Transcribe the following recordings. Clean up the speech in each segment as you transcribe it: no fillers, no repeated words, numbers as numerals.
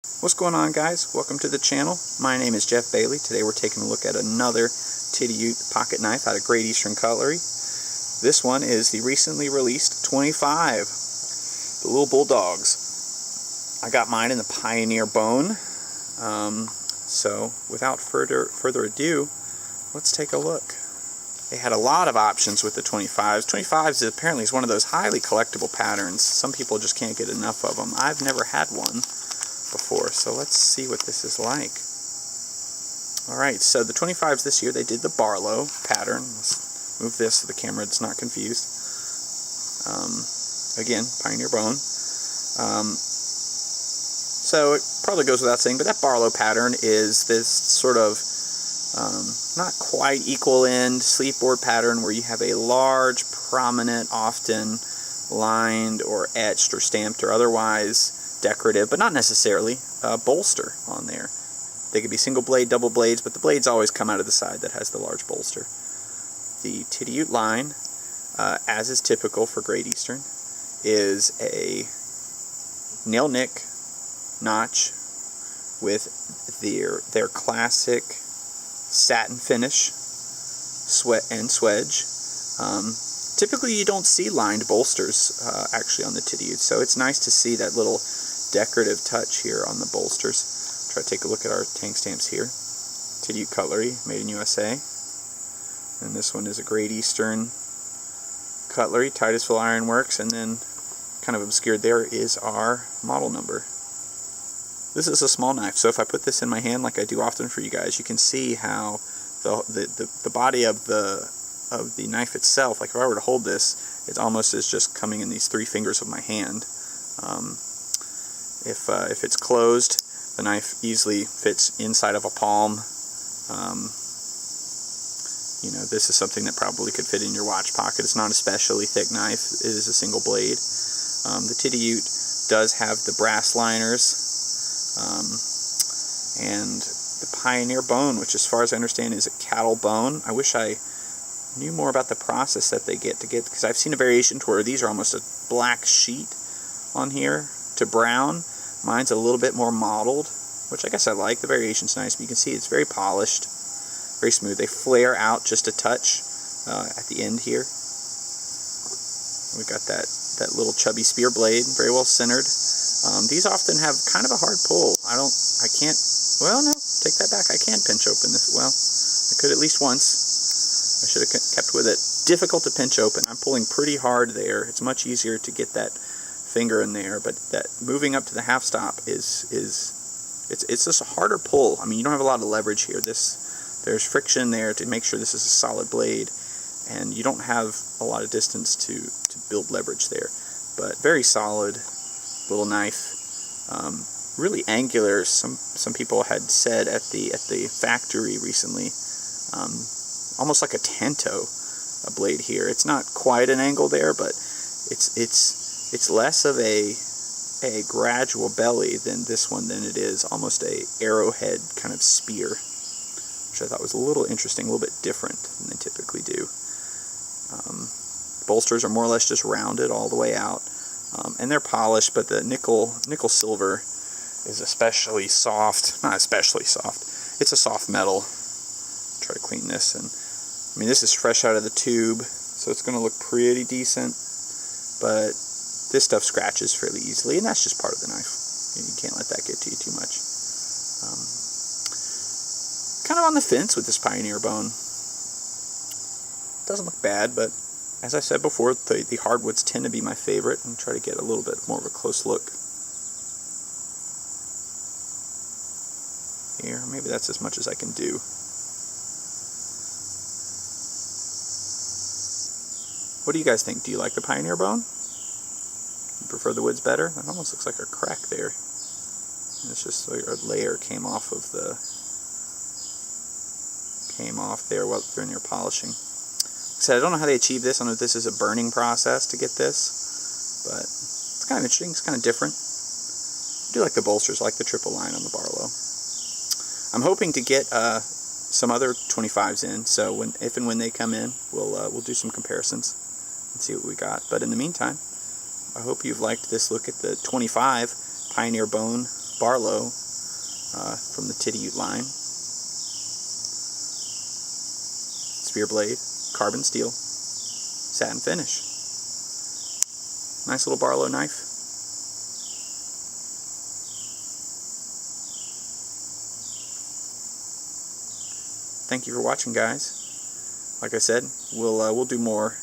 What's going on, guys? Welcome to the channel. My name is Jeff Bailey. Today we're taking a look at another Tidioute pocket knife out of Great Eastern Cutlery. This one is the recently released 25, the little bulldogs. I got mine in the Pioneer bone. So without further ado, let's take a look. They had a lot of options with the 25s. 25s apparently is one of those highly collectible patterns. Some people just can't get enough of them. I've never had one before, so let's see what this is like. Alright, so the 25s this year, they did the Barlow pattern. Let's move this so the camera is not confused. Again, Pioneer bone. So it probably goes without saying, but that Barlow pattern is this sort of not quite equal end sleeve board pattern where you have a large, prominent, often lined or etched or stamped or otherwise decorative, but not necessarily, bolster on there. They could be single blade, double blades, but the blades always come out of the side that has the large bolster. The Tidioute line, as is typical for Great Eastern, is a nail nick notch with their classic satin finish, sweat and swedge. Typically you don't see lined bolsters actually on the Tidioute, so it's nice to see that little decorative touch here on the bolsters. Try to take a look at our tank stamps here. Tidioute Cutlery, made in USA. And this one is a Great Eastern Cutlery, Titusville Iron Works, and then kind of obscured there is our model number. This is a small knife, so if I put this in my hand like I do often for you guys, you can see how the body of the knife itself, like if I were to hold this, it's almost as just coming in these 3 fingers of my hand. If it's closed, the knife easily fits inside of a palm. You know, this is something that probably could fit in your watch pocket. It's not a especially thick knife. It is a single blade. The Tidioute does have the brass liners, and the Pioneer bone, which as far as I understand is a cattle bone. I wish I knew more about the process that they get, because I've seen a variation to where these are almost a black sheet on here to brown. Mine's a little bit more mottled, which I guess I like. The variation's nice, but you can see it's very polished, very smooth. They flare out just a touch at the end here. We got that little chubby spear blade, very well centered. These often have kind of a hard pull. Well, no, take that back. I can pinch open this. Well, I could at least once. I should have kept with it. Difficult to pinch open. I'm pulling pretty hard there. It's much easier to get that finger in there, but that moving up to the half stop it's just a harder pull. I mean, you don't have a lot of leverage here. There's friction there to make sure this is a solid blade, and you don't have a lot of distance to build leverage there. But very solid little knife. Really angular. Some people had said at the factory recently, almost like a tanto blade here. It's not quite an angle there, but it's less of a gradual belly than this one than it is almost a arrowhead kind of spear, which I thought was a little interesting, a little bit different than they typically do. Bolsters are more or less just rounded all the way out, and they're polished, but the nickel silver is especially soft. Not especially soft. It's a soft metal. Try to clean this, and I mean, this is fresh out of the tube, so it's going to look pretty decent, but this stuff scratches fairly easily, and that's just part of the knife. You can't let that get to you too much. Kind of on the fence with this Pioneer bone. Doesn't look bad, but as I said before, the hardwoods tend to be my favorite, and try to get a little bit more of a close look. Here, maybe that's as much as I can do. What do you guys think? Do you like the Pioneer bone? You prefer the woods better? That almost looks like a crack there. It's just a layer came off there while during your polishing. Like I said, I don't know how they achieve this. I don't know if this is a burning process to get this, but it's kind of interesting. It's kind of different. I do like the bolsters. I like the triple line on the Barlow. I'm hoping to get some other 25s in, so if and when they come in, we'll do some comparisons and see what we got. But in the meantime, I hope you've liked this look at the 25 Pioneer bone Barlow from the Tidioute line. Spear blade, carbon steel, satin finish. Nice little Barlow knife. Thank you for watching, guys. Like I said, we'll do more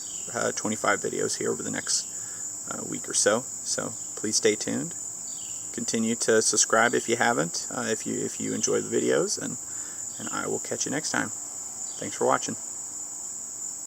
25 videos here over the next week or so. So please stay tuned. Continue to subscribe if you haven't, if you enjoy the videos, and I will catch you next time. Thanks for watching.